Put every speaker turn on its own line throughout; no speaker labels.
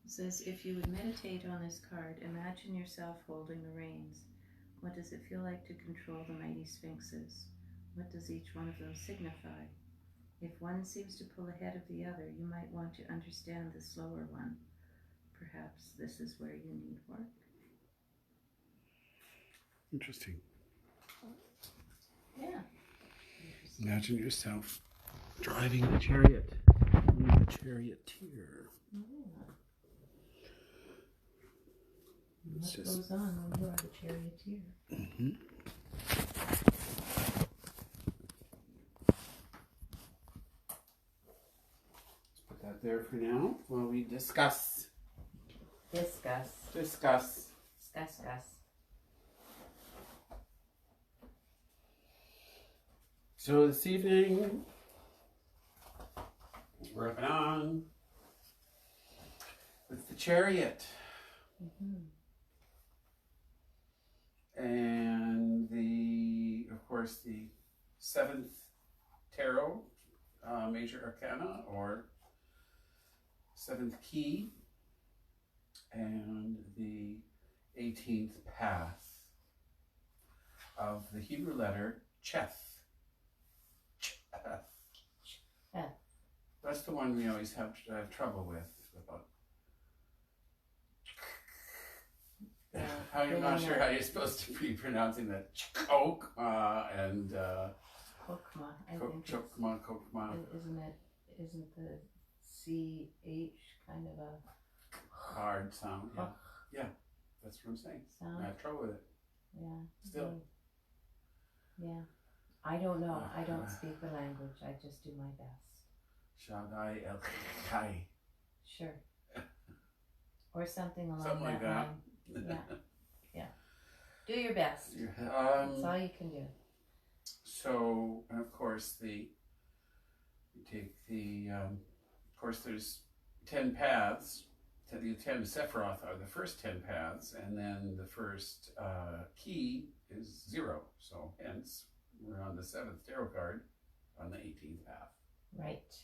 It says, if you would meditate on this card, imagine yourself holding the reins. What does it feel like to control the mighty sphinxes? What does each one of them signify? If one seems to pull ahead of the other, you might want to understand the slower one. Perhaps this is where you need work.
Interesting.
Yeah.
Imagine yourself driving the chariot. You're the charioteer.
What goes on when you are the charioteer?
Mm-hmm. Let's put that there for now while we discuss.
Discuss.
So this evening, we're up and on with the chariot. And of course, the 7th tarot, major arcana, or 7th key, and the 18th path of the Hebrew letter Cheth. That's the one we always have trouble with. About how you're not sure how you're supposed to be pronouncing that. Chokma and
Kokma.
Kokma.
Isn't the CH kind of a
hard sound? Yeah. Yeah, that's what I'm saying.
Sound?
I have trouble with it.
Yeah.
Still.
Yeah. I don't know. I don't speak the language. I just do my best.
Shaddai El Kai.
Sure. Or something along
Something like that.
line. Yeah. Yeah. Do your best. That's all you can do.
So, and of course, of course, there's 10 paths. The 10 Sephiroth are the first 10 paths, and then the first key is 0. So, hence, we're on the 7th tarot card on the 18th path.
Right.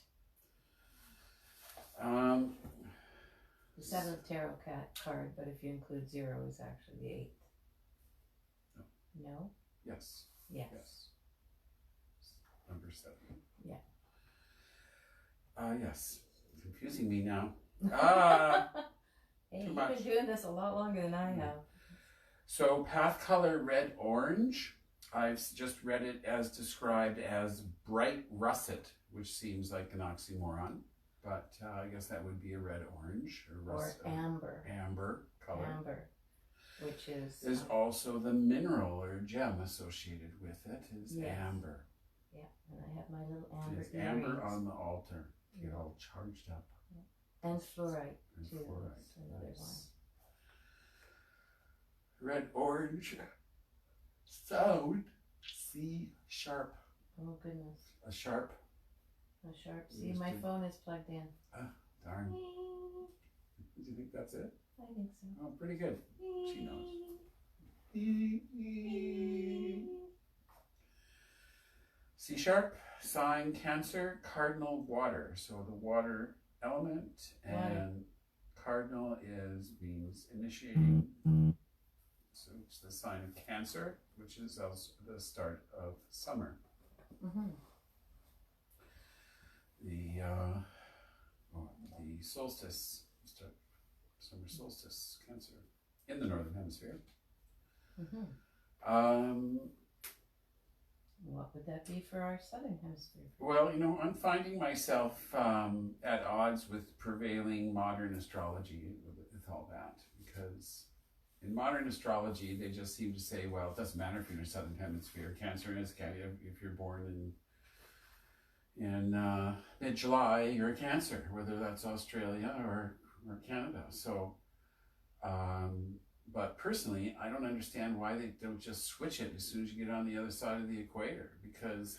The 7th tarot card, but if you include 0, is actually the 8th. No?
Yes.
Yes.
Number 7.
Yeah.
Yes. Confusing me now.
Hey, you've been doing this a lot longer than I have.
So, path color red-orange. I've just read it as described as bright russet, which seems like an oxymoron, but I guess that would be a red-orange
or amber.
Amber color.
Amber, which
is also the mineral or gem associated with it is amber.
Yeah, and I have my little amber
earrings. Amber on the altar. Get all charged up.
Yeah. And fluorite too.
Fluorite.
That's another one.
Red-orange. Sound C sharp.
Oh goodness.
A sharp.
See, my phone is plugged in.
Darn. Do you think that's it?
I think so.
Oh, pretty good. She knows. C sharp, sign Cancer, cardinal water. So the water element and cardinal means initiating. So it's the sign of Cancer, which is also the start of summer. The solstice, summer solstice, Cancer, in the northern hemisphere.
What would that be for our southern hemisphere?
Well, I'm finding myself at odds with prevailing modern astrology with all that, because in modern astrology, they just seem to say, well, it doesn't matter if you're in the southern hemisphere. Cancer is, if you're born in mid-July, you're a Cancer, whether that's Australia or Canada. So, but personally, I don't understand why they don't just switch it as soon as you get on the other side of the equator, because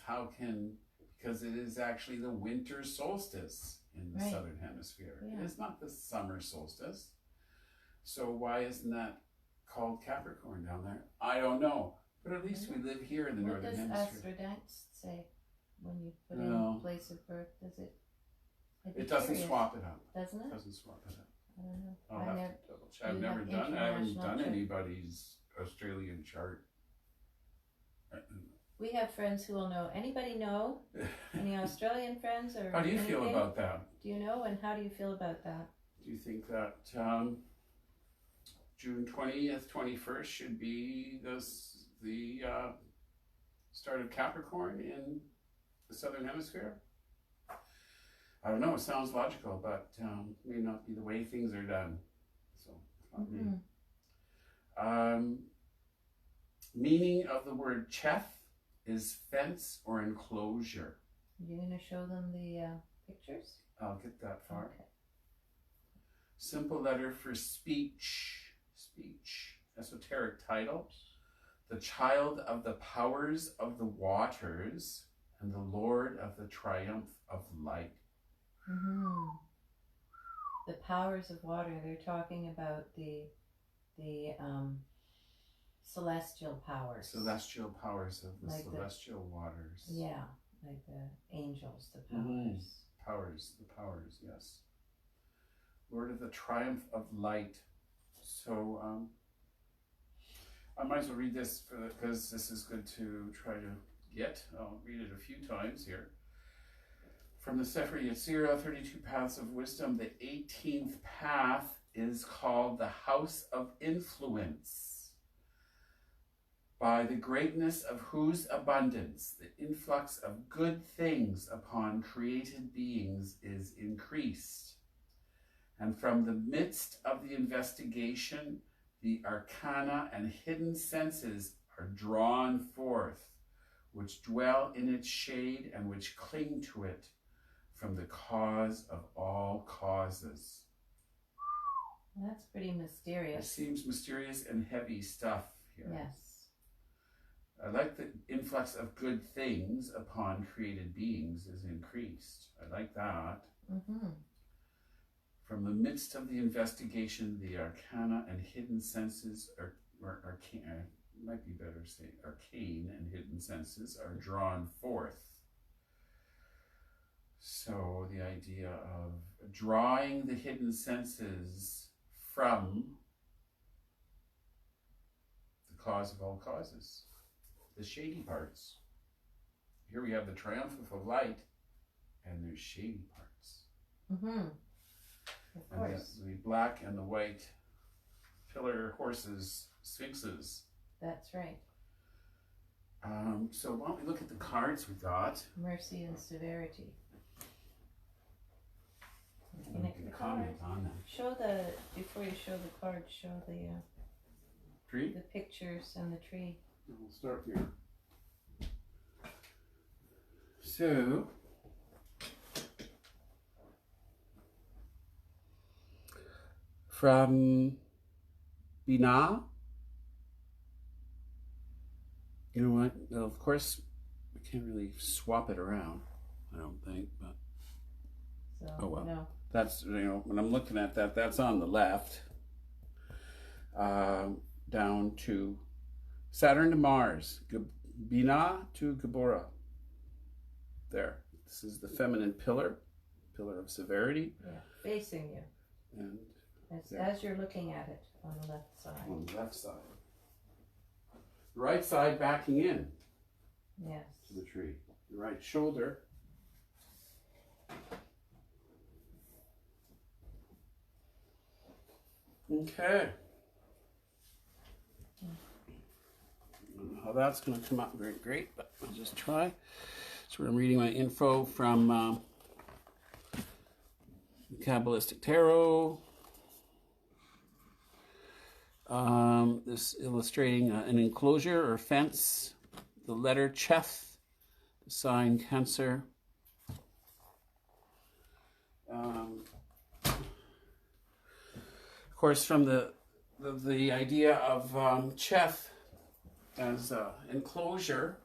it is actually the winter solstice in the southern hemisphere. Yeah. It's not the summer solstice. So why isn't that called Capricorn down there? I don't know. But at least we live here in the northern hemisphere.
What does Astrodites say when you put in place of birth? Does it?
It doesn't swap it up.
Doesn't it?
Doesn't swap it up.
I don't know.
I'll have to double check.
you
I've never
have
done. I haven't
international
done
chart?
anybody's Australian chart.
We have friends who will know. Anybody know? Any Australian friends or
How do you feel
anything?
about that?
Do you know, and how do you feel about that?
Do you think that June 20th, 21st should be the start of Capricorn in the Southern Hemisphere? I don't know. It sounds logical, but may not be the way things are done. So, it's not me. Meaning of the word cheth is fence or enclosure.
You're going to show them the pictures?
I'll get that far.
Okay.
Simple letter for speech. Speech. Esoteric title. The child of the powers of the waters and the Lord of the triumph of light.
The powers of water. They're talking about the celestial powers.
Celestial powers of the
Like
celestial waters.
Yeah, like the angels, the powers.
Powers, the powers, yes. Lord of the triumph of light. So I might as well read this because this is good to try to get. I'll read it a few times here. From the Sefer Yetzirah, 32 Paths of Wisdom, the 18th path is called the House of Influence. By the greatness of whose abundance the influx of good things upon created beings is increased. And from the midst of the investigation, the arcana and hidden senses are drawn forth, which dwell in its shade and which cling to it from the cause of all causes.
That's pretty mysterious.
It seems mysterious and heavy stuff here.
Yes.
I like the influx of good things upon created beings is increased. I like that. From the midst of the investigation, the arcana and hidden senses are arcane, might be better to say arcane and hidden senses are drawn forth. So the idea of drawing the hidden senses from the cause of all causes, the shady parts. Here we have the triumph of light, and there's shady parts.
Of course.
And the black and the white pillar horses, sphinxes.
That's right.
So why don't we look at the cards we got?
Mercy and severity.
And we can comment on that.
Show before you show the cards, show the
Tree?
the pictures and the tree.
We'll start here. So, from Binah, you know what? Well, of course, we can't really swap it around, I don't think, but
So,
oh well.
No.
That's, you know, when I'm looking at that, that's on the left. Down to Saturn to Mars, Binah to Gabora. There. This is the feminine pillar of severity.
Yeah, facing you.
And
As you're looking at it on the left side.
on the left side. The right side backing in
Yes.
to the tree. The right shoulder. Okay. I don't know how that's going to come out very great, but I'll just try. So I'm reading my info from the Kabbalistic Tarot. This illustrating an enclosure or fence, the letter Cheth, the sign Cancer. Of course, from the idea of Cheth as enclosure,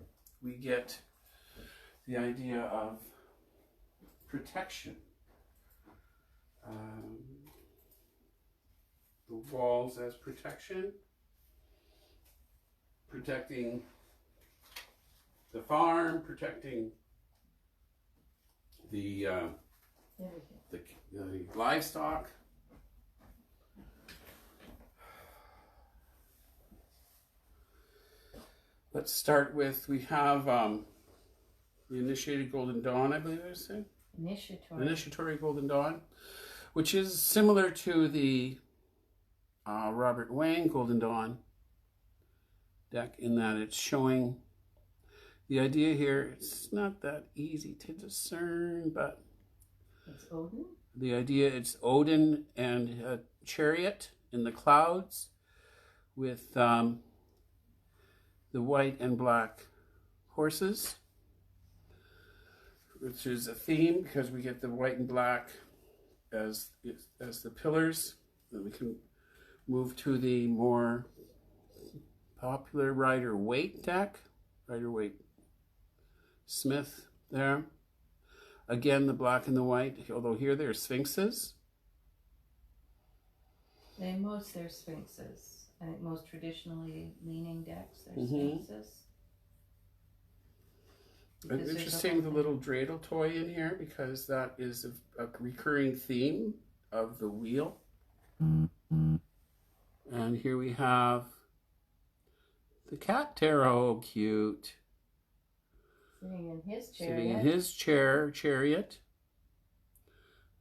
we get the idea of protection. The walls as protection, protecting the farm, protecting the livestock, let's start with, we have the Initiated Golden Dawn, I believe I was saying. Initiatory Golden Dawn, which is similar to the Robert Wang Golden Dawn deck in that it's showing the idea here. It's not that easy to discern, but
it's Odin.
The idea, it's Odin and a chariot in the clouds with the white and black horses, which is a theme because we get the white and black as the pillars. Then we can move to the more popular Rider-Waite deck, Rider-Waite Smith there. Again, the black and the white, although here they're sphinxes.
They're sphinxes. I think most traditionally leaning decks, they're sphinxes.
It's interesting, the little dreidel toy in here, because that is a recurring theme of the wheel. And here we have the cat tarot, cute.
Sitting in his chariot.
Sitting in his chariot,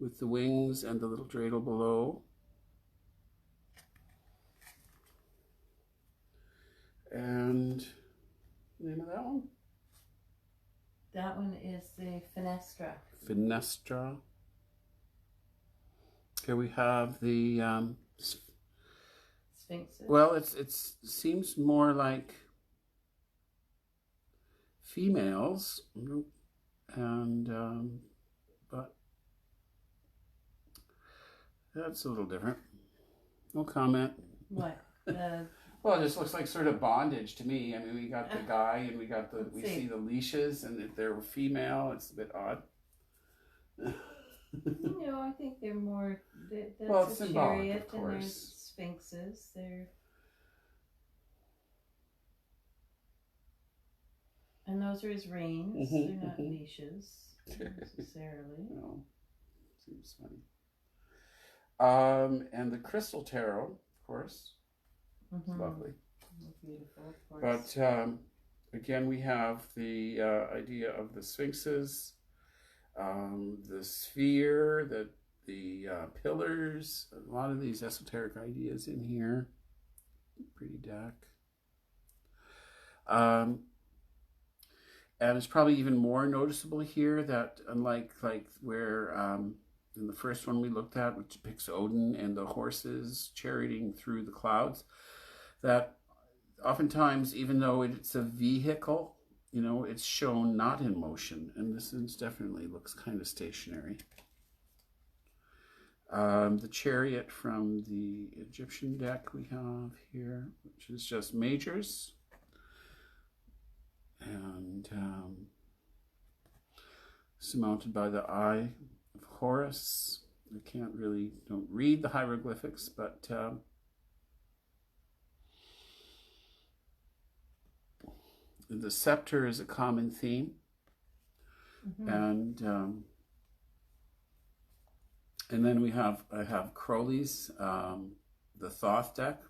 with the wings and the little dreidel below. And the name of that one?
That one is the Fenestra.
Fenestra. Here we have the
sphinxes.
Well, it seems more like females, and but that's a little different. No comment.
What?
Well, it just looks like sort of bondage to me. I mean, we got the guy, and we see the leashes, and if they're female, it's a bit odd.
No, I think they're more. That's
well, it's
a
symbolic,
chariot,
of course.
And there's sphinxes. And those are his reins. They're not leashes necessarily.
No, seems funny. And the Crystal Tarot, of course. It's lovely.
Beautiful, of course.
But again, we have the idea of the sphinxes, the sphere, the pillars, a lot of these esoteric ideas in here. Pretty deck. And it's probably even more noticeable here that unlike where in the first one we looked at, which depicts Odin and the horses charioting through the clouds, that oftentimes, even though it's a vehicle, it's shown not in motion, and this is definitely looks kind of stationary. The chariot from the Egyptian deck we have here, which is just majors, and surmounted by the eye of Horus. I don't read the hieroglyphics, but the scepter is a common theme, and then I have Crowley's the Thoth deck,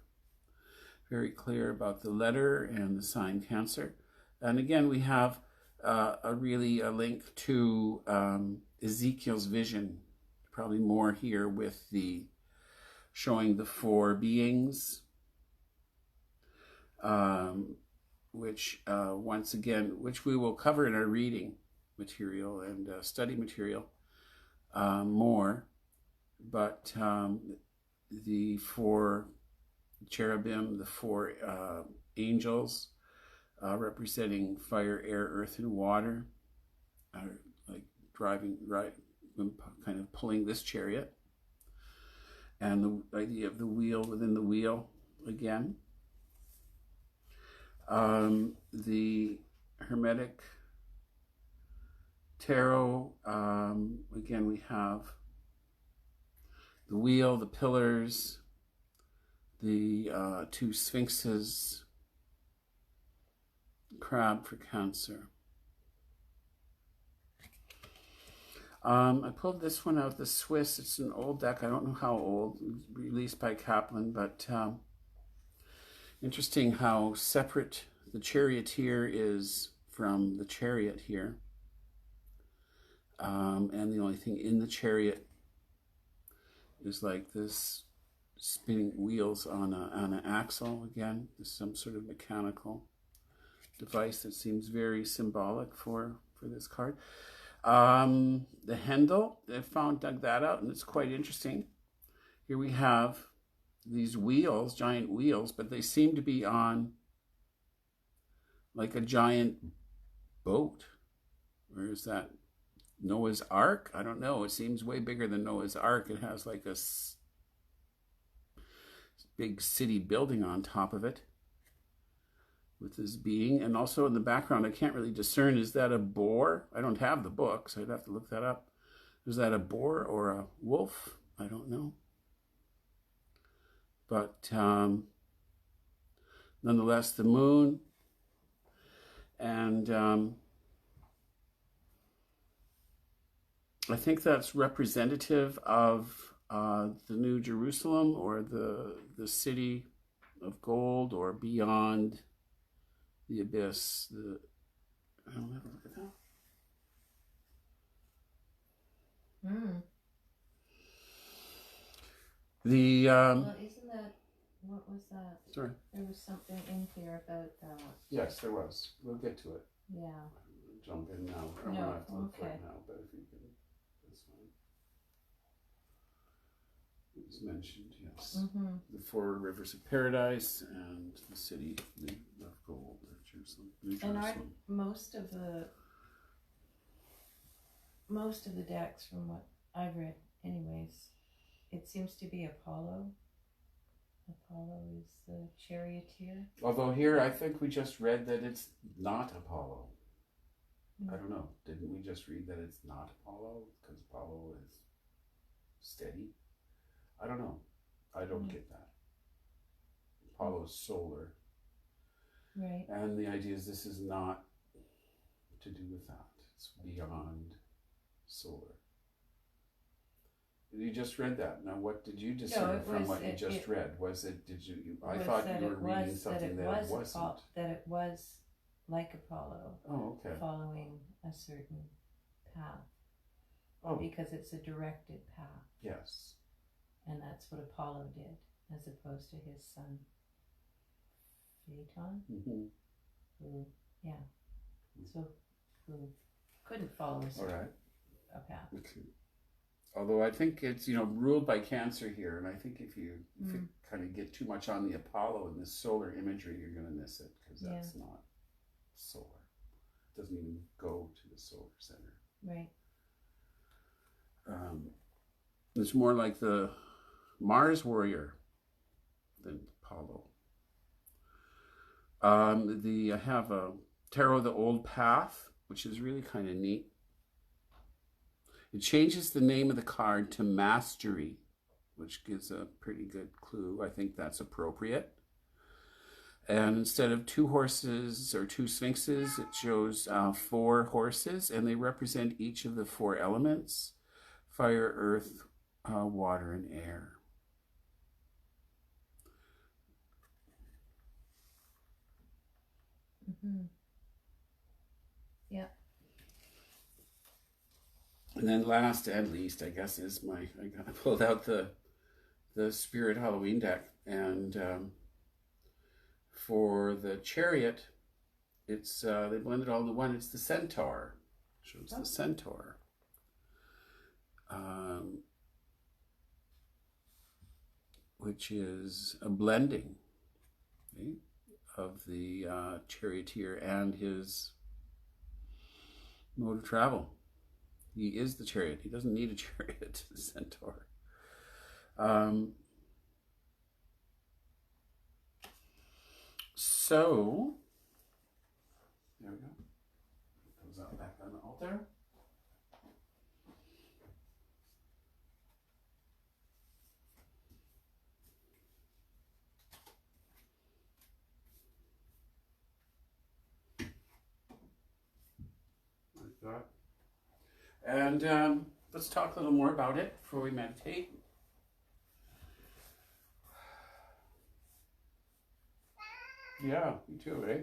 very clear about the letter and the sign Cancer, and again we have a link to Ezekiel's vision, probably more here with the showing the four beings. Which once again, which we will cover in our reading material and study material more, but the four cherubim, the four angels representing fire, air, earth, and water, are like driving, right, kind of pulling this chariot, and the idea of the wheel within the wheel again. The Hermetic Tarot, again we have the wheel, the pillars, the two sphinxes, crab for Cancer. I pulled this one out, the Swiss. It's an old deck. I don't know how old, released by Kaplan, but interesting how separate the charioteer is from the chariot here. And the only thing in the chariot is like this spinning wheels on an axle again. There's some sort of mechanical device that seems very symbolic for this card. The handle, dug that out, and it's quite interesting. Here we have these wheels, giant wheels, but they seem to be on like a giant boat. Or is that Noah's Ark? I don't know. It seems way bigger than Noah's Ark. It has like a big city building on top of it with this being. And also in the background, I can't really discern, is that a boar? I don't have the book, so I'd have to look that up. Is that a boar or a wolf? I don't know. But nonetheless, the moon and I think that's representative of the New Jerusalem, or the city of gold, or beyond the abyss. I don't have a look at that. The
well, isn't that, what was that?
Sorry.
There was something in here about that.
Yes, there was. We'll get to it.
Yeah.
Jump in now. I don't have to look right now, but if you can, that's fine. It was mentioned, yes. The four rivers of paradise and the city of gold, Jerusalem. New Jerusalem.
And aren't most of the decks, from what I've read anyways, it seems to be Apollo. Apollo is the charioteer.
Although here, I think we just read that it's not Apollo. I don't know. Didn't we just read that it's not Apollo? Because Apollo is steady? I don't know. I don't get that. Apollo is solar.
Right.
And the idea is this is not to do with that. It's beyond solar. You just read that. Now, what did you discern from what you just read? Was it, I thought you were reading something that it wasn't.
That it was like Apollo.
Oh, okay.
Following a certain path.
Oh.
Because it's a directed path.
Yes.
And that's what Apollo did, as opposed to his son, Phaeton, who couldn't follow a path.
Okay. Although I think it's, ruled by Cancer here, and I think if you kind of get too much on the Apollo and this solar imagery, you're going to miss it, because that's not solar. It doesn't even go to the solar center.
Right.
It's more like the Mars warrior than Apollo. I have a Tarot the Old Path, which is really kind of neat. It changes the name of the card to Mastery, which gives a pretty good clue. I think that's appropriate. And instead of 2 horses or 2 sphinxes, it shows 4 horses, and they represent each of the 4 elements: fire, earth, water, and air.
Yeah.
And then last and least, I guess, is I pulled out the Spirit Halloween deck, and for the Chariot, it's they blended all into one. It's the Centaur. Shows the Centaur. Which is a blending of the charioteer and his mode of travel. He is the chariot. He doesn't need a chariot, the Centaur. So, there we go. Goes out back on the altar. Like that. And let's talk a little more about it before we meditate. Yeah, me too, eh?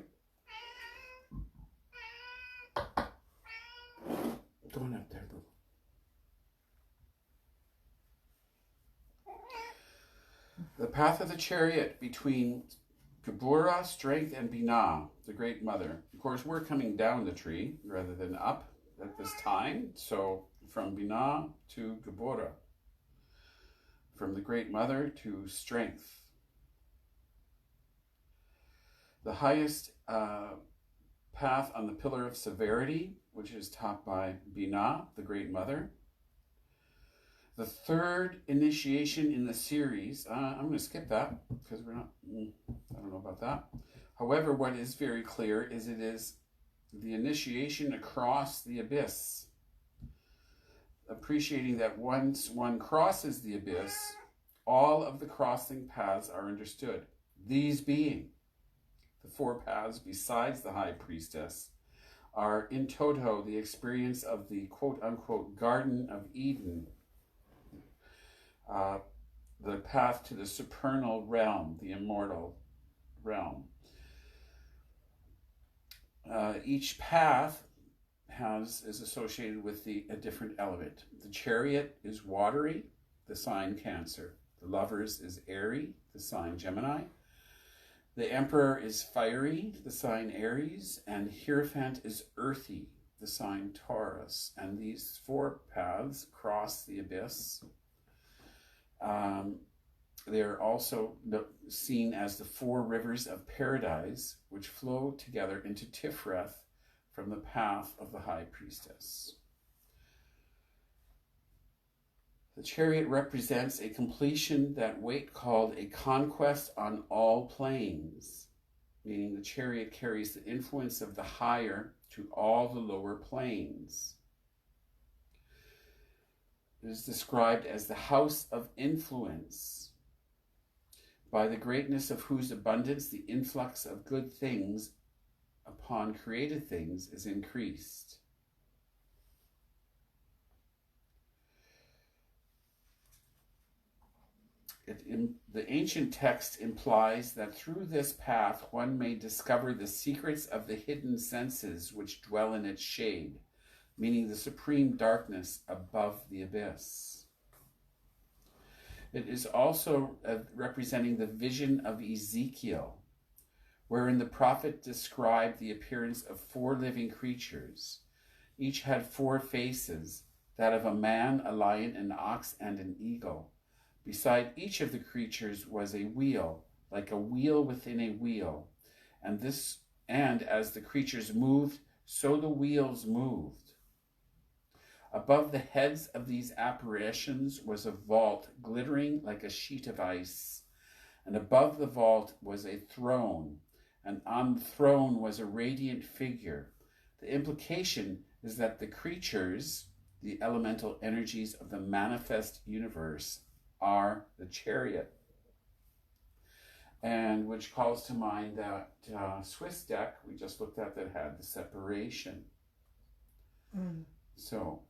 Go on up there, Lou. The path of the chariot between Gebura, strength, and Binah, the great mother. Of course, we're coming down the tree rather than up at this time. So from Binah to Gebura, from the great mother to strength. The highest path on the pillar of severity, which is taught by Binah, the great mother. The third initiation in the series, I'm going to skip that because we're not, I don't know about that. However, what is very clear is it is the initiation across the abyss. Appreciating that once one crosses the abyss, all of the crossing paths are understood. These being the 4 paths besides the High Priestess are in toto the experience of the quote-unquote Garden of Eden, the path to the supernal realm, the immortal realm. Each path is associated with a different element. The chariot is watery, the sign Cancer. The lovers is airy, the sign Gemini. The emperor is fiery, the sign Aries. And Hierophant is earthy, the sign Taurus. And these 4 paths cross the abyss. They're also seen as the 4 rivers of paradise, which flow together into Tifreth from the path of the High Priestess. The chariot represents a completion that Waite called a conquest on all planes, meaning the chariot carries the influence of the higher to all the lower planes. It is described as the house of influence, by the greatness of whose abundance the influx of good things upon created things is increased. The ancient text implies that through this path one may discover the secrets of the hidden senses which dwell in its shade, meaning the supreme darkness above the abyss. It is also representing the vision of Ezekiel, wherein the prophet described the appearance of 4 living creatures. Each had 4 faces, that of a man, a lion, an ox, and an eagle. Beside each of the creatures was a wheel, like a wheel within a wheel. And as the creatures moved, so the wheels moved. Above the heads of these apparitions was a vault glittering like a sheet of ice. And above the vault was a throne, and on the throne was a radiant figure. The implication is that the creatures, the elemental energies of the manifest universe, are the chariot. And which calls to mind that Swiss deck we just looked at that had the separation. So,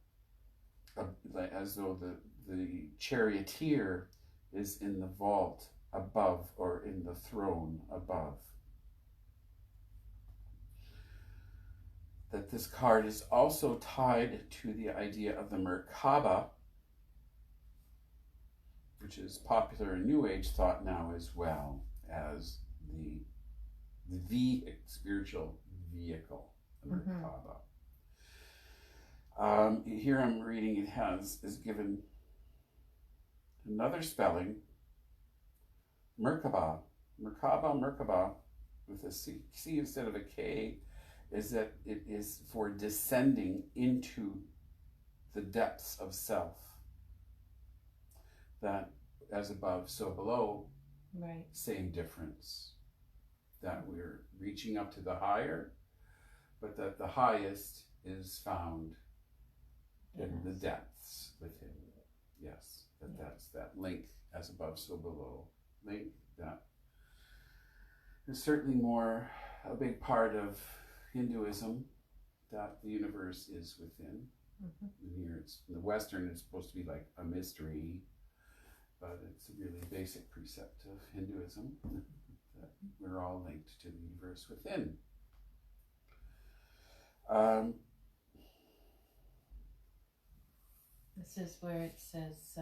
as though the charioteer is in the vault above, or in the throne above. That this card is also tied to the idea of the Merkaba, which is popular in New Age thought now, as well as the spiritual vehicle, the Merkaba. Here I'm reading is given another spelling, Merkaba, with a C instead of a K, is that it is for descending into the depths of self. That as above, so below,
right. Same
difference. That we're reaching up to the higher, but that the highest is found in the depths within. Yes, that's that link, as above, so below link. That is certainly more a big part of Hinduism, that the universe is within. And here in the Western, it's supposed to be like a mystery, but it's a really basic precept of Hinduism, that we're all linked to the universe within.
This is where it says,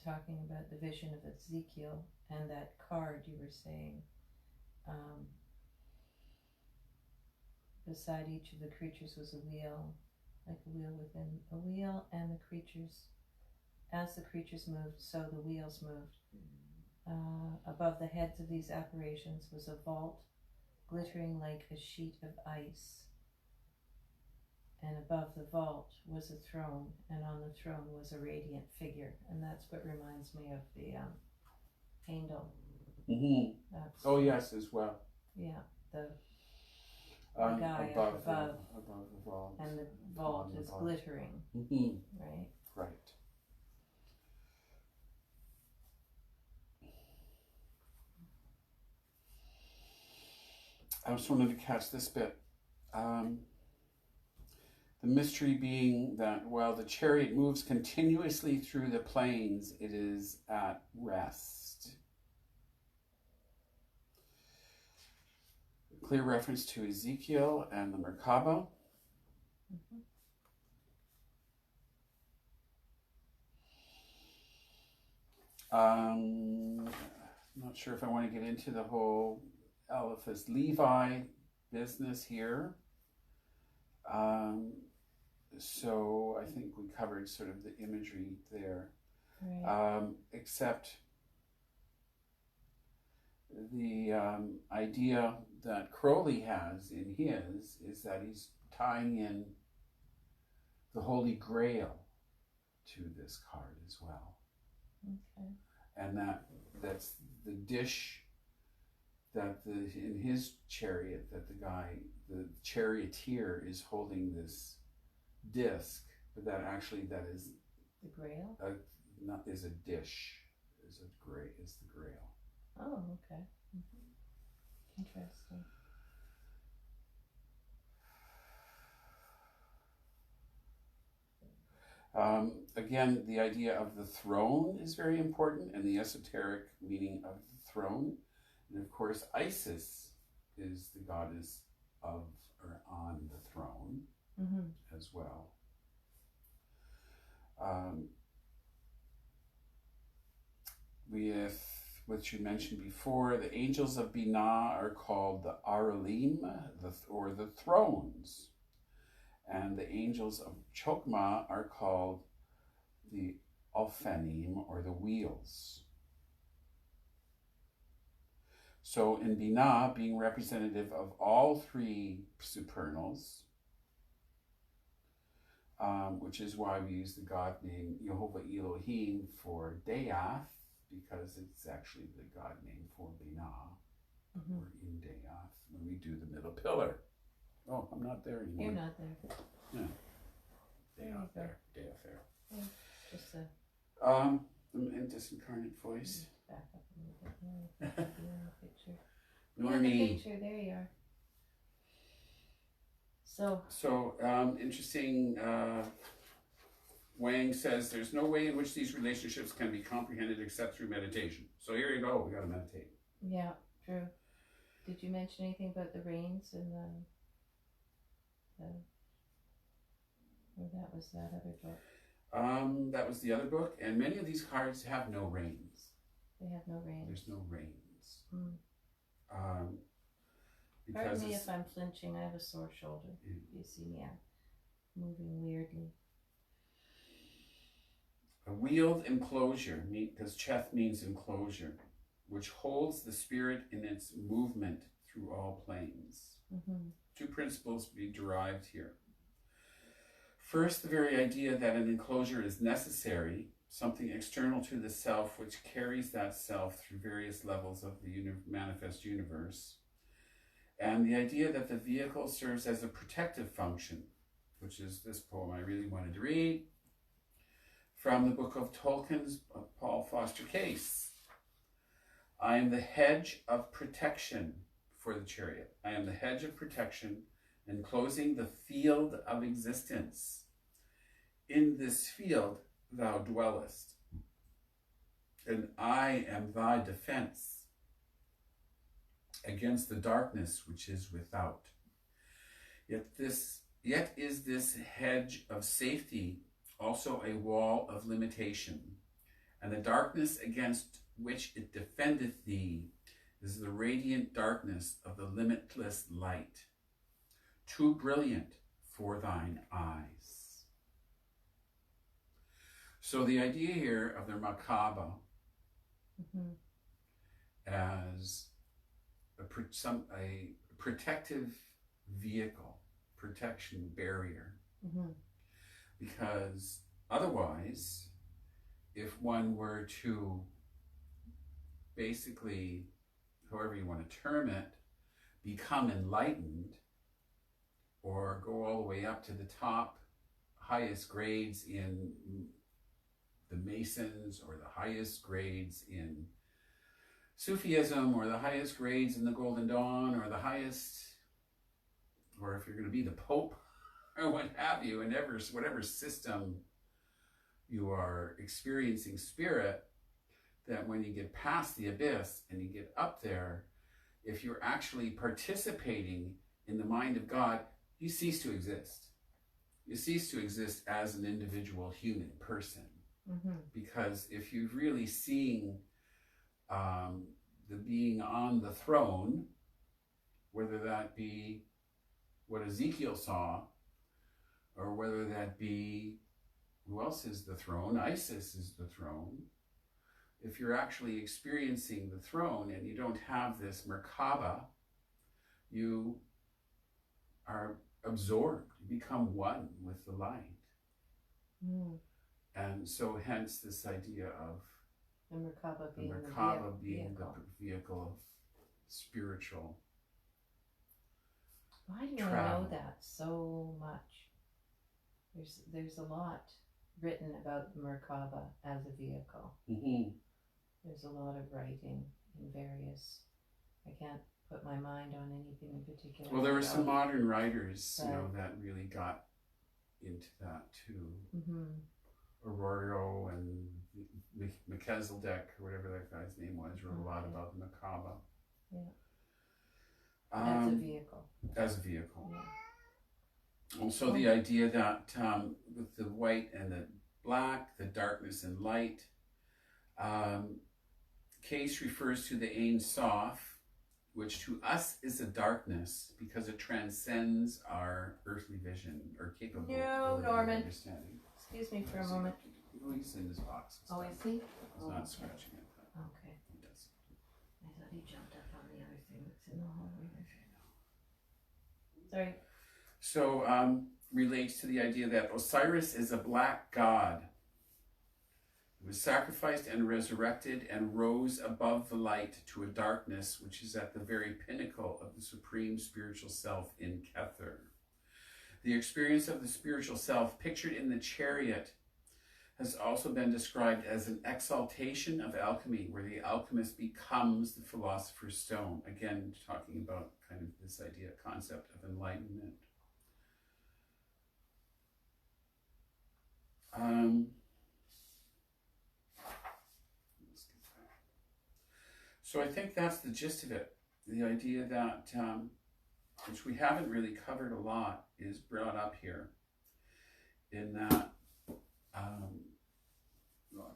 talking about the vision of Ezekiel and that card you were saying. Beside each of the creatures was a wheel, like a wheel within a wheel, and the creatures, as the creatures moved, so the wheels moved. Above the heads of these apparitions was a vault, glittering like a sheet of ice. And above the vault was a throne, and on the throne was a radiant figure. And that's what reminds me of the angel.
Mm-hmm. Oh, yes, as well.
Yeah, the guy
above
up above,
the vault.
and the vault is glittering,
Mm-hmm.
right?
Right. I just wanted to catch this bit. The mystery being that while the chariot moves continuously through the plains, it is at rest. A clear reference to Ezekiel and the Merkaba.
Mm-hmm.
Not sure if I want to get into the whole Eliphas Levi business here. So I think we covered sort of the imagery there.
Right.
Except the idea that Crowley has in his is that he's tying in the Holy Grail to this card as well.
Okay.
And that's the dish that in his chariot, that the charioteer is holding this disc, but that is
the Grail.
Is a dish, is the Grail.
Oh, okay. Mm-hmm. Interesting.
Again, the idea of the throne is very important, and the esoteric meaning of the throne. And of course, Isis is the goddess of or on the throne as well. With what you mentioned before, the angels of Binah are called the Aralim, or the thrones. And the angels of Chokmah are called the Ophanim, or the wheels. So in Binah, being representative of all three supernals, which is why we use the god name Jehovah Elohim for Death, because it's actually the god name for Binah, or in Death, when we do the middle pillar. Oh, I'm not there anymore.
You're not there.
No.
There you go.
Death there.
Yeah, just
The disincarnate voice.
back up a little bit more. You're in the picture.
Nor
You're in the
me.
picture. There you are. So
Interesting. Wang says there's no way in which these relationships can be comprehended except through meditation. So here you go. We got to meditate.
yeah, true. Did you mention anything about the rains and or that was that other book?
That was the other book, and many of these cards have no reins.
They have no rains.
There's no reins.
Pardon me if I'm flinching. I have a sore shoulder. You see me moving weirdly.
A wheeled enclosure, because Cheth means enclosure, which holds the spirit in its movement through all planes. Two principles be derived here. First, the very idea that an enclosure is necessary, something external to the self which carries that self through various levels of the manifest universe. And the idea that the vehicle serves as a protective function, which is this poem I really wanted to read, from the book of Tolkien's Paul Foster Case. I am the hedge of protection for the chariot. I am the hedge of protection enclosing the field of existence. In this field thou dwellest, and I am thy defense against the darkness which is without. Yet this Yet is this hedge of safety also a wall of limitation, and the darkness against which it defendeth thee is the radiant darkness of the limitless light, too brilliant for thine eyes. So the idea here of the Merkaba as a protective vehicle, protection barrier, because otherwise, if one were to basically, however you want to term it, become enlightened or go all the way up to the top, highest grades in the Masons or the highest grades in Sufism or the highest grades in the Golden Dawn or the highest, or if you're going to be the Pope or what have you, and whatever system you are experiencing spirit, that when you get past the abyss and you get up there, if you're actually participating in the mind of God, you cease to exist. You cease to exist as an individual human person. Because if you're really seeing the being on the throne, whether that be what Ezekiel saw, or whether that be, who else is the throne? Isis is the throne. If you're actually experiencing the throne and you don't have this Merkaba, you are absorbed. You become one with the light. And so hence this idea of
the Merkaba being
the vehicle of spiritual
Why do
travel.
I know that so much? There's a lot written about the Merkaba as a vehicle. There's a lot of writing in various, I can't put my mind on anything in particular.
Well, there were some modern writers, that really got into that too. Arroyo and Melchizedek, or whatever that guy's name was, wrote a lot about the Merkaba.
As a vehicle.
As a vehicle. And so the idea that with the white and the black, the darkness and light, Case refers to the Ein Sof, which to us is a darkness because it transcends our earthly vision or capability of understanding.
Excuse me for a moment.
Oh, he's in his box.
Oh, is he?
He's not scratching it.
Okay.
He does.
I thought he jumped up on the other thing that's in the hallway. Sorry.
So relates to the idea that Osiris is a black god who was sacrificed and resurrected and rose above the light to a darkness which is at the very pinnacle of the supreme spiritual self in Kether. The experience of the spiritual self pictured in the chariot has also been described as an exaltation of alchemy, where the alchemist becomes the philosopher's stone. Again, talking about kind of this idea, concept of enlightenment. So I think that's the gist of it. The idea that, which we haven't really covered a lot, is brought up here in that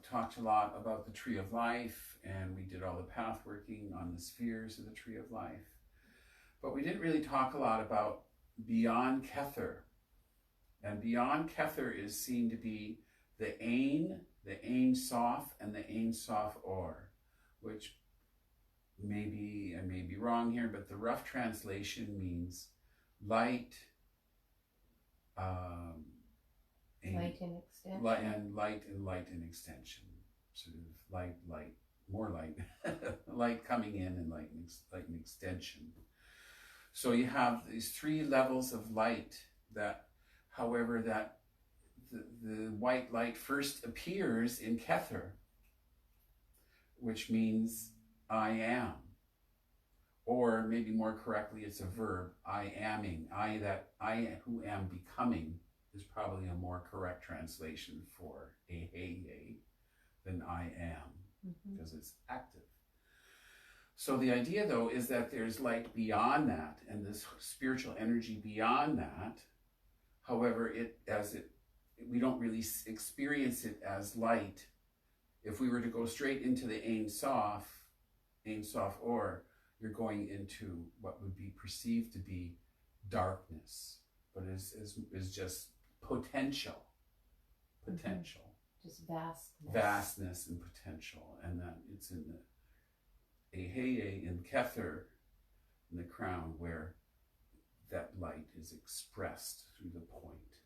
talked a lot about the Tree of Life, and we did all the path working on the spheres of the Tree of Life. But we didn't really talk a lot about beyond Kether. And beyond Kether is seen to be the Ein Sof, and the Ein Sof Or, which I may be wrong here, but the rough translation means light,
light and extension.
Light and extension. Sort of light, more light, light coming in and light and extension. So you have these three levels of light that, however, that the white light first appears in Kether, which means I am. Or maybe more correctly, it's a verb, I aming. I who am becoming is probably a more correct translation for a than I am, because it's active. So the idea, though, is that there's light beyond that, and this spiritual energy beyond that, However, we don't really experience it as light. If we were to go straight into the Ein Sof Or, you're going into what would be perceived to be darkness, but is just potential.
Just vastness.
Vastness and potential. And then it's in the Eheye in Kether, in the crown, where that light is expressed through the point,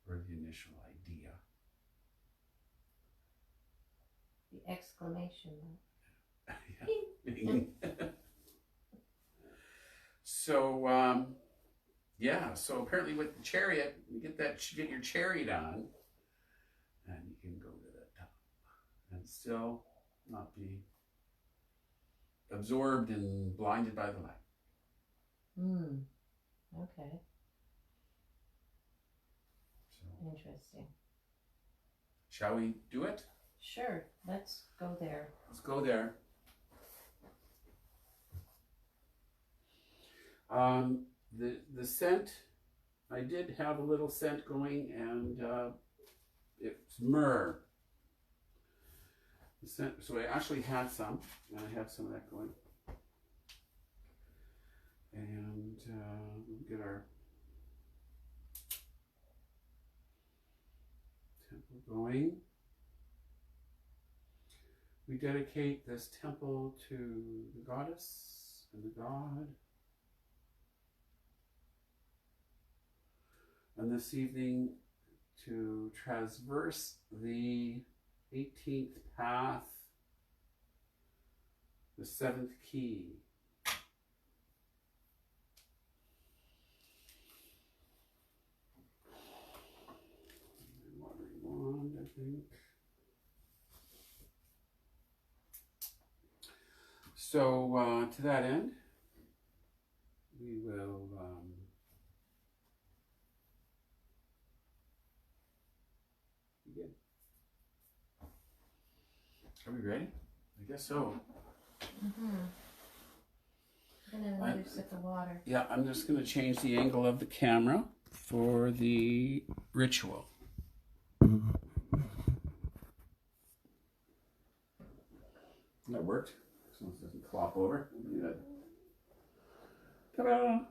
or the initial idea.
The exclamation.
So, so apparently with the chariot, you get your chariot on, and you can go to the top and still not be absorbed and blinded by the light.
Okay.
So,
interesting.
Shall we do it?
Sure, let's go there.
Let's go there. The scent, I did have a little scent going, and it's myrrh. The scent, so I actually had some, and I have some of that going. And we'll get our temple going. We dedicate this temple to the goddess and the god. And this evening, to traverse the 18th path, the 7th key. Watering wand, I think. So to that end, we will begin. Are we ready? I guess so.
And then another sip of water.
Yeah, I'm just going to change the angle of the camera for the ritual. That worked. So it doesn't flop over. Good. Ta-da!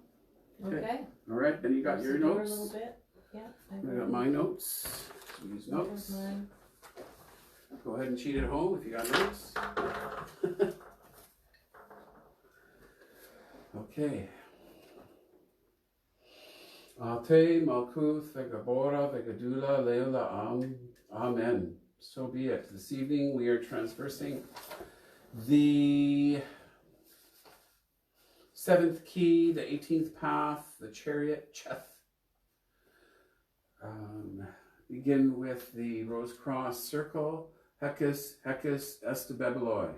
Okay.
All right, then you got your notes.
A little bit. Yeah.
I got my notes. These notes. Go ahead and cheat at home if you got notes. Okay. Ate Malkuth Vegabora Vegadula Leila Amen. So be it. This evening we are traversing the 7th key, the 18th path, the chariot, Cheth. Begin with the rose cross circle, Hekes, Hekes, Estabebeloi.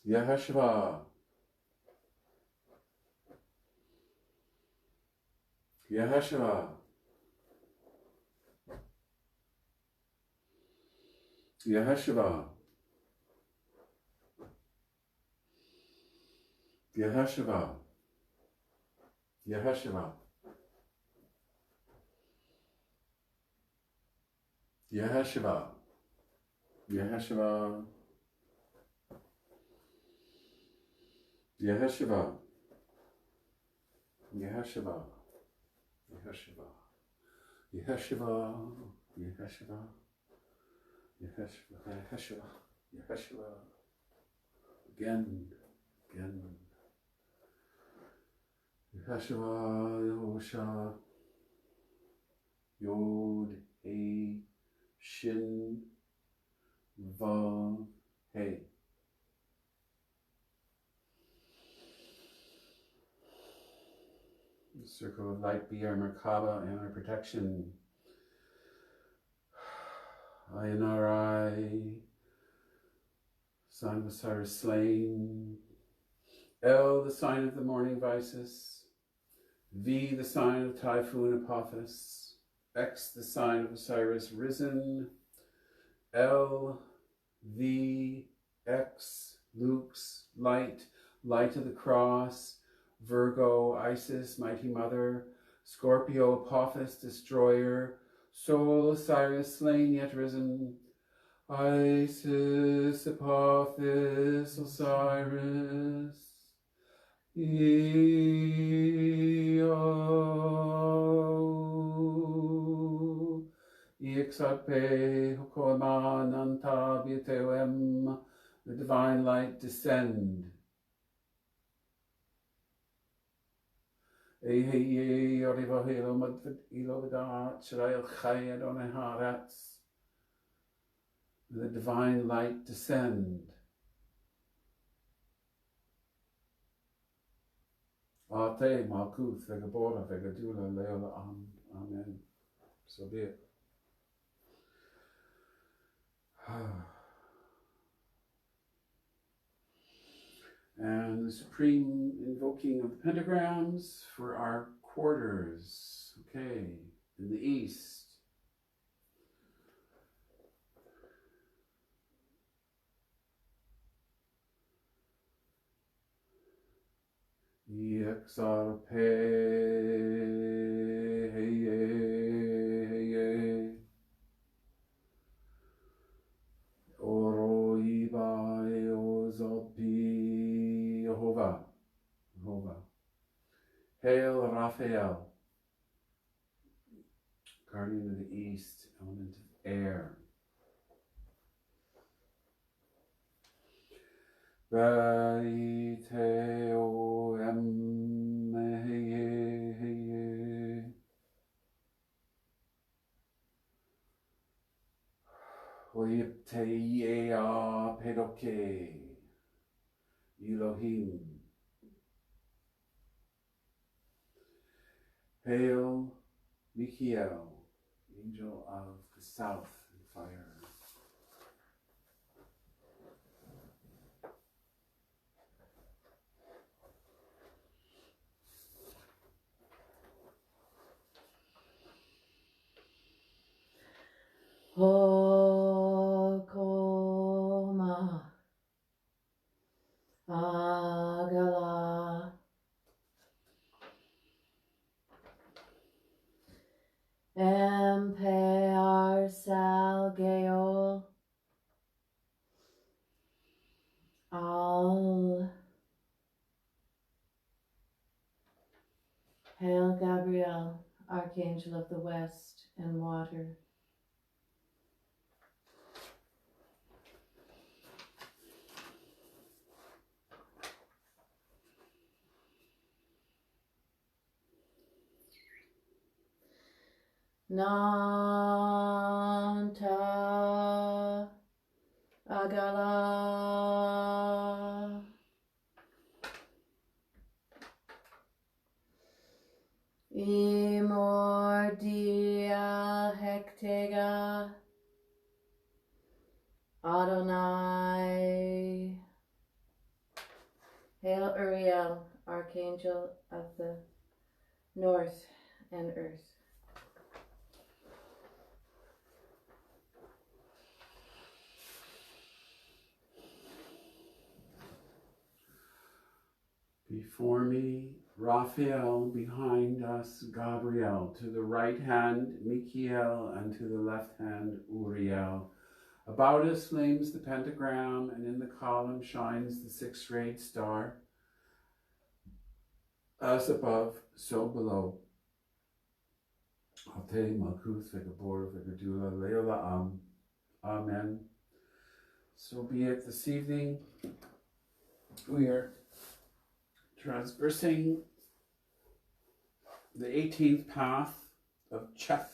Yahashua. Yahashua. Yahashua. Yahashua. Yahashua. Yahashua. Yahashua. Yahashua. Yahashua. Yahashua. Yahashua. Yahashua. Yahashua. Yahashua. Yahashua. Again. Yahashua. Yahosha. Yod. He. Shin. Vav. Hey. The circle of light be our Merkaba and our protection. Ayanari, sign of Osiris slain. El, the sign of the morning vices. V, the sign of Typhoon Apophis. X, the sign of Osiris risen. L, V, X, Lux, light, light of the cross, Virgo, Isis, mighty mother, Scorpio, Apophis, destroyer, Soul, Osiris, slain yet risen, Isis, Apophis, Osiris, Io, Ixarpe, Hokoma, Nanta, Biteoem, the divine light descend. Eheye, Oriva, Hilo, Madvid, Ilo, Vidat, Shrael, Chayed, Oneharats, the divine light descend. Ate, Malkuth, Vegabora, Vegadula, Leola, Amen. So be it. And the supreme invoking of the pentagrams for our quarters. Okay, in the east. Yexarpe, Oro Ibai Ozopi Jehovah. Hail Raphael, guardian of the east, element of air. Baiteo Heye Oipteia Pedoke Elohim. Hail Michael, angel of the south and fire.
Hokoma Agala Empear Salgeo Al. Hail Gabriel, archangel of the west and water. Nanta Agala Imordia Hectega Adonai. Hail Uriel, archangel of the north and earth.
Before me, Raphael, behind us, Gabriel, to the right hand, Michael, and to the left hand, Uriel. About us flames the pentagram, and in the column shines the six-rayed star. As above, so below. Ate, Malkuth, Vegabor, Vegadula, Leola, Amen. So be it. This evening, we are traversing the 18th path of Cheth,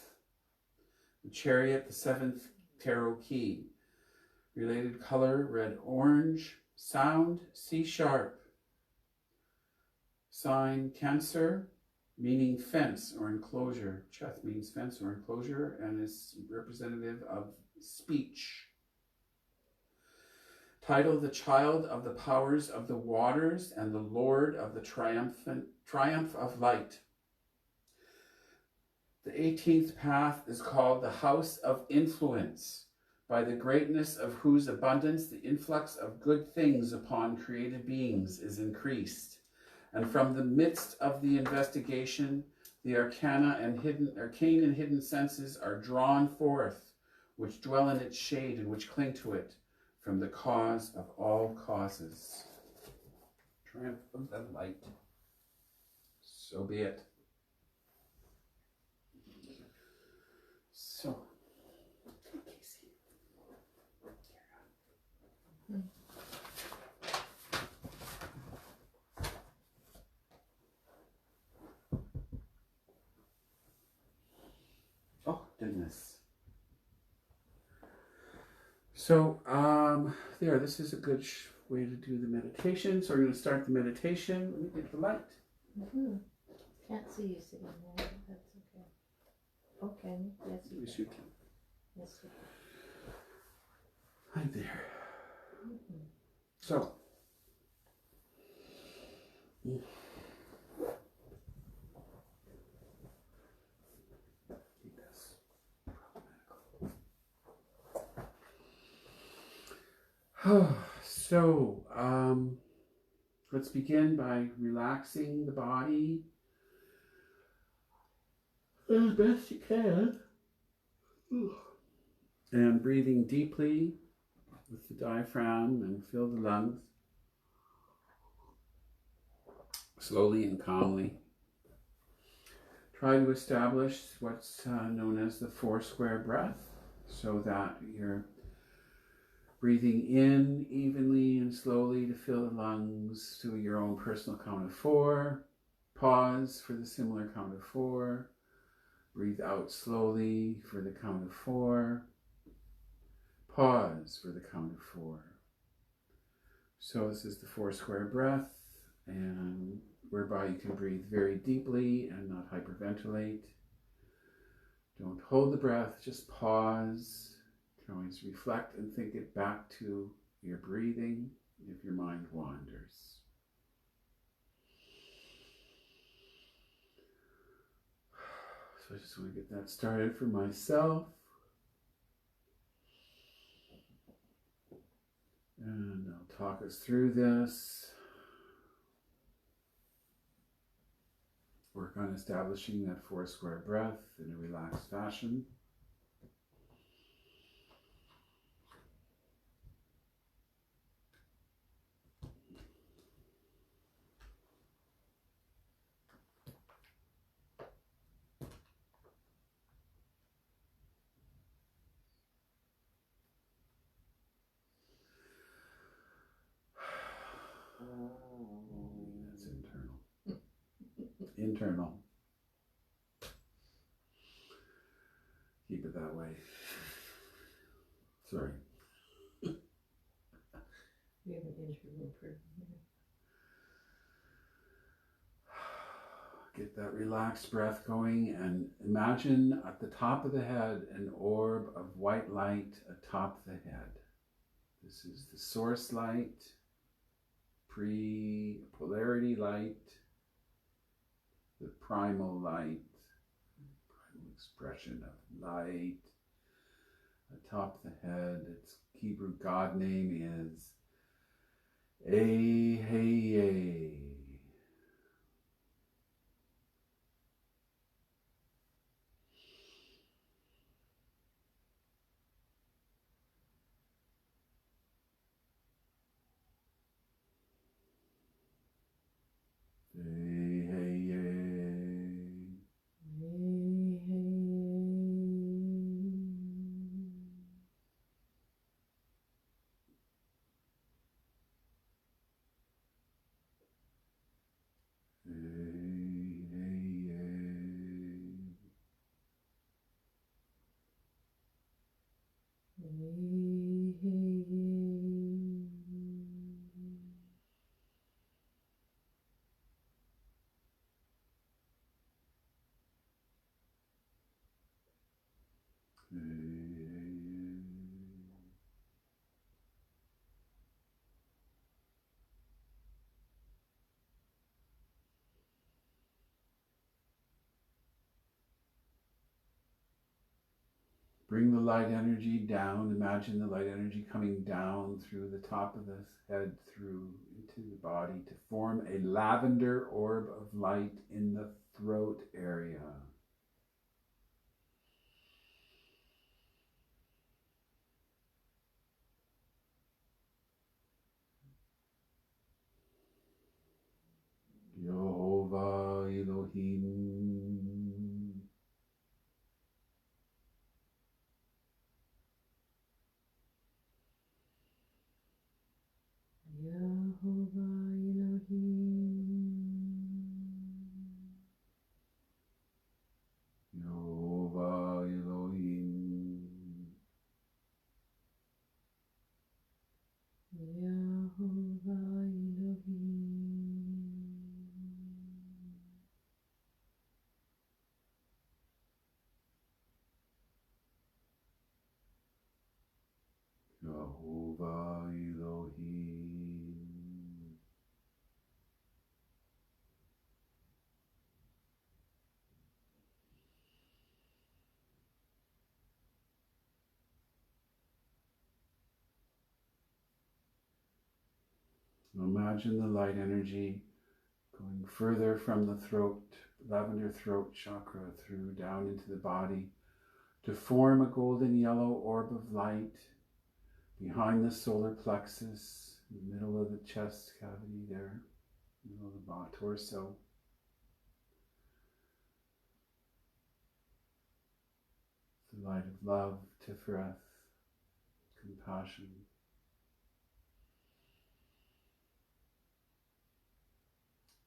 the Chariot, the 7th Tarot Key. Related color, red-orange. Sound, C-sharp. Sign, Cancer, meaning fence or enclosure. Cheth means fence or enclosure and is representative of speech. Title, the child of the powers of the waters and the Lord of the triumph of light. The 18th path is called the House of Influence, by the greatness of whose abundance the influx of good things upon created beings is increased. And from the midst of the investigation, the arcane and hidden senses are drawn forth, which dwell in its shade and which cling to it, from the cause of all causes. Triumph of the light. So be it. So, Casey. Oh, goodness. So, there, this is a good way to do the meditation. So we're going to start the meditation. Let me get the light.
Can't see you sitting there, but that's okay. Okay, yes you
Yes,
can.
you can.
Yes you
Hi there.
can.
So, keep this problematical. So, let's begin by relaxing the body as best you can. And breathing deeply with the diaphragm and fill the lungs. Slowly and calmly. Try to establish what's known as the 4 square breath, so that you're breathing in evenly and slowly to fill the lungs to your own personal count of 4. Pause for the similar count of 4. Breathe out slowly for the count of 4. Pause for the count of 4. So this is the 4 square breath, and whereby you can breathe very deeply and not hyperventilate. Don't hold the breath, just pause. You can always reflect and think it back to your breathing if your mind wanders. So I just want to get that started for myself. And I'll talk us through this. Work on establishing that 4 square breath in a relaxed fashion. That's internal. Internal. Keep it that way. Sorry.
We have an interview.
Get that relaxed breath going and imagine at the top of the head an orb of white light atop the head. This is the source light, pre-polarity light, the primal light, primal expression of light atop the head. Its Hebrew God name is Aheye. Bring the light energy down. Imagine the light energy coming down through the top of the head, through into the body to form a lavender orb of light in the throat area. Yehovah Elohim.
Yehovah Elohim.
Yehovah Elohim.
Yehovah Elohim.
Yehovah Elohim. Imagine the light energy going further from the throat, lavender throat chakra, through down into the body to form a golden yellow orb of light behind the solar plexus, in the middle of the chest cavity there, middle of the torso. The light of love, Tiferet, compassion.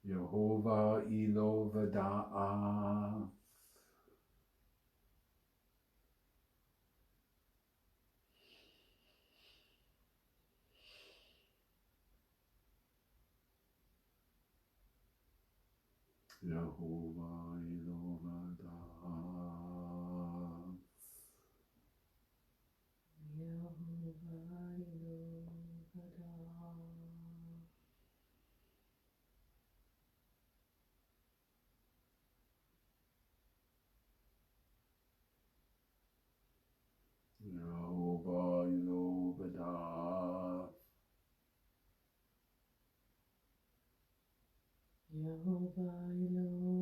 Yehovah Elovada'a. Yehovah Elovada'a.
Yehovah Elohim.
Yehovah Elovada'a.
Yehovah Elohim.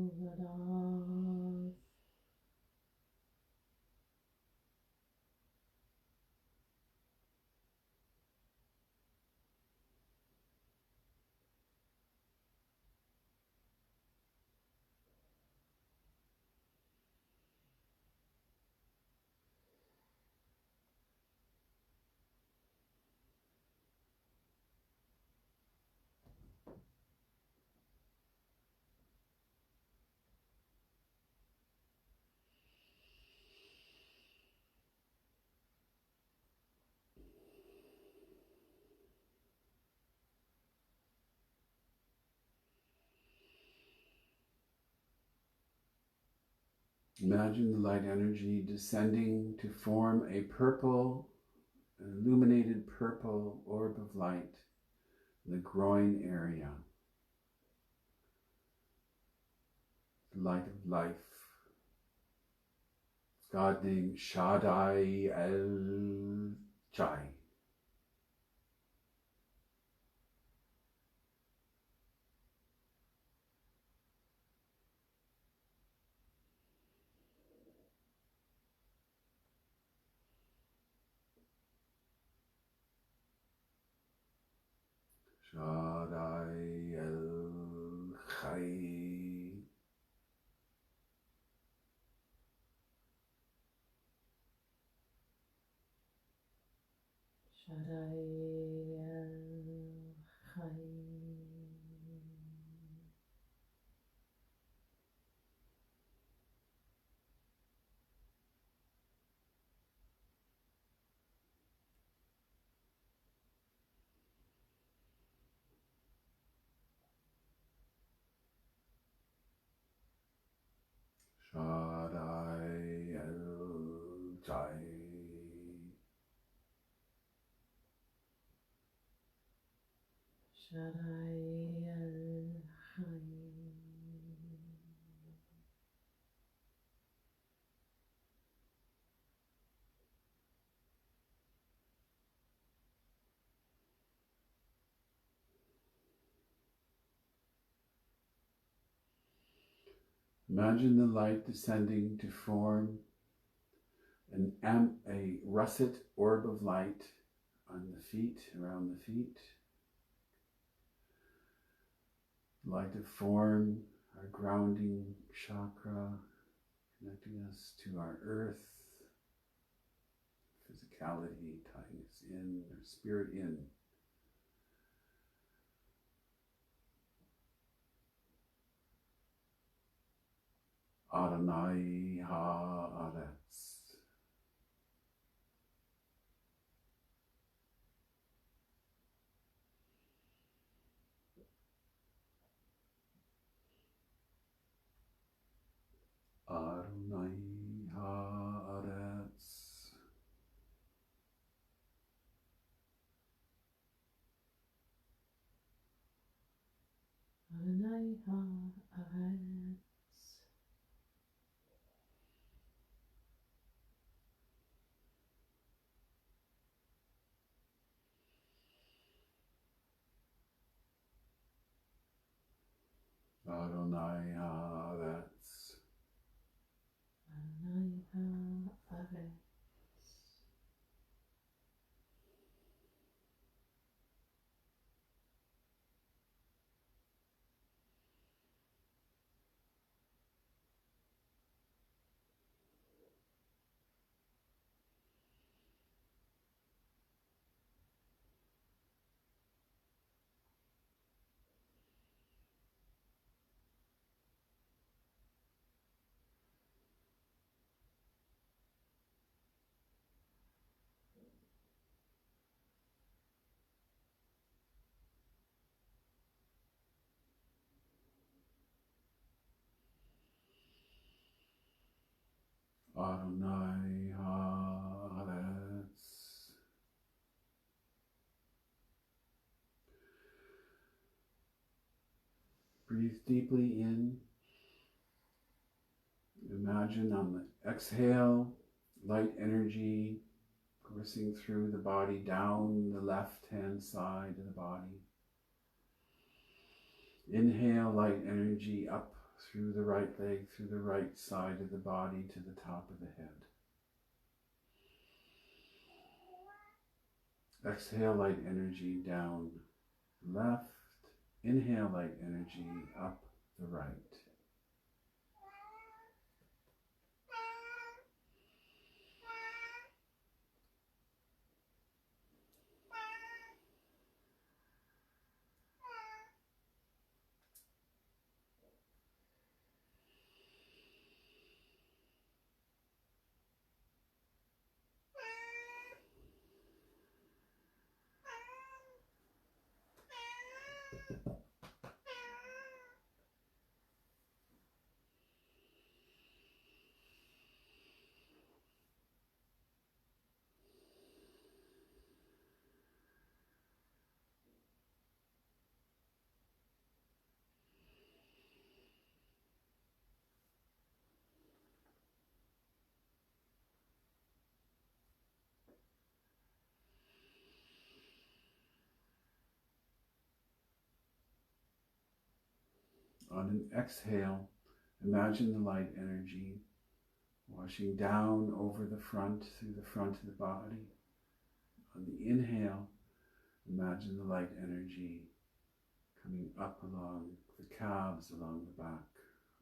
Imagine the light energy descending to form a purple, illuminated purple orb of light in the groin area. The light of life. It's God named Shaddai El Chai. Shaddai El Chai.
Shaddai El-Chai.
Shaddai El Chai.
Shaddai El-Chai.
Imagine the light descending to form a russet orb of light on the feet, around the feet. Light to form our grounding chakra, connecting us to our earth, physicality, tying us in, our spirit in. Adonai ha'aretz. Adonai ha'aretz.
Adonai ha'aretz.
Adonai ha'aretz.
Adonai ha'aretz.
Adonai ha'aretz. Breathe deeply in. Imagine on the exhale, light energy coursing through the body, down the left-hand side of the body. Inhale, light energy up through the right leg, through the right side of the body to the top of the head. Exhale, light energy down left. Inhale, light energy up the right. On an exhale, imagine the light energy washing down over the front, through the front of the body. On the inhale, imagine the light energy coming up along the calves, along the back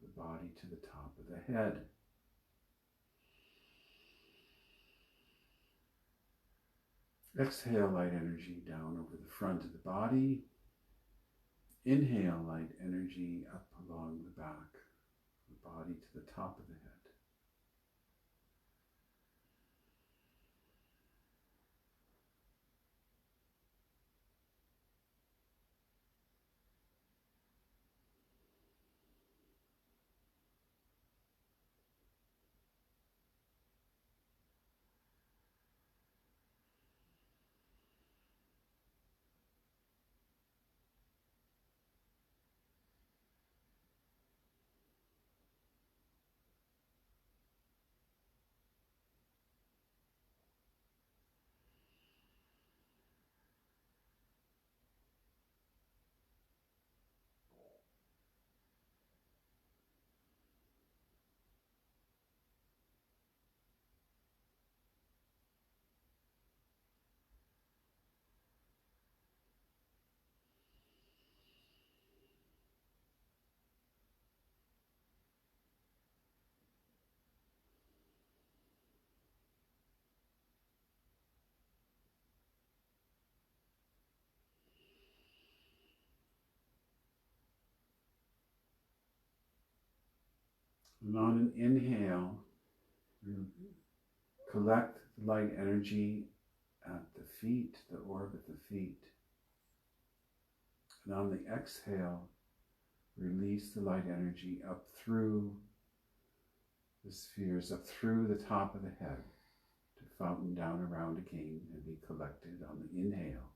of the body to the top of the head. Exhale light energy down over the front of the body. Inhale light energy up along the back of the body to the top of the head. And on an inhale, collect the light energy at the feet, the orb at the feet. And on the exhale, release the light energy up through the spheres, up through the top of the head, to fountain down around again and be collected on the inhale.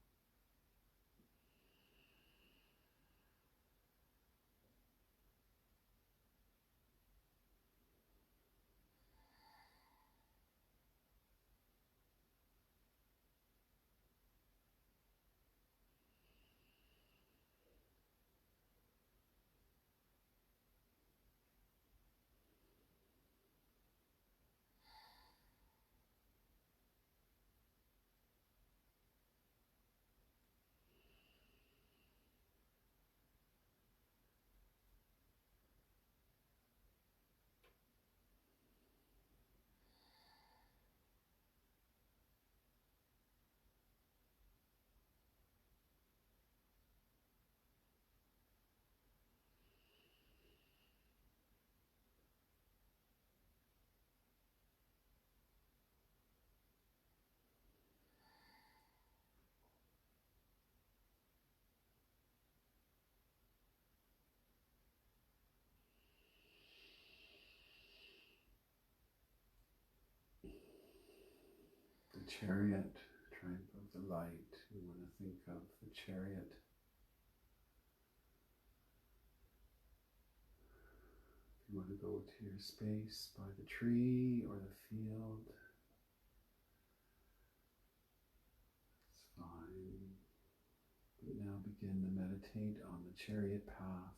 The chariot, triumph of the light. We want to think of the chariot. You want to go to your space by the tree or the field. It's fine. But now begin to meditate on the chariot path.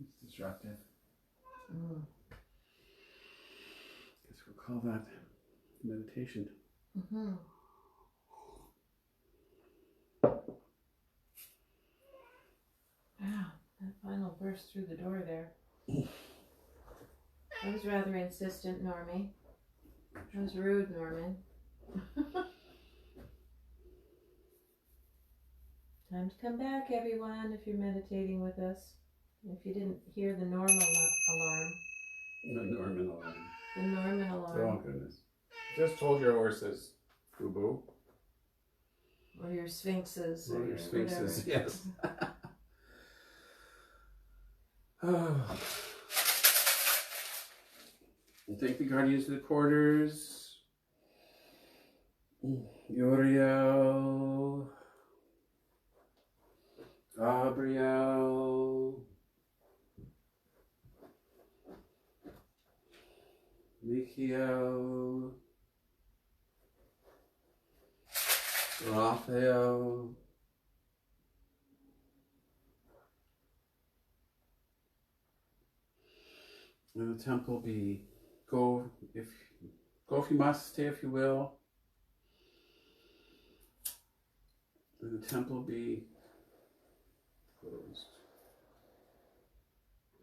It's destructive.
Mm.
Guess we'll call that meditation.
Mm-hmm. Wow, that final burst through the door there. That was rather insistent, Normie. That was rude, Norman. Time to come back, everyone, if you're meditating with us. If you didn't hear the normal alarm.
The Norman alarm.
The Norman alarm.
Oh, goodness. Just told your horses, boo-boo.
Or your sphinxes.
Or your sphinxes, yes. Oh. And thank the guardians of the quarters. Uriel. Gabriel. Michael. Raphael. And the temple be go if you must, stay if you will. And the temple be closed.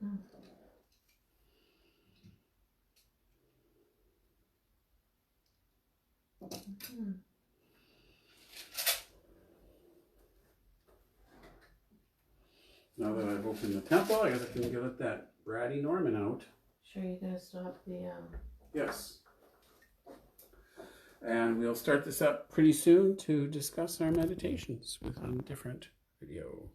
Mm. Mm-hmm.
Now that I've opened the temple, I guess I can get that bratty Norman out.
Sure, you're gonna stop the
Yes. And we'll start this up pretty soon to discuss our meditations with a different video.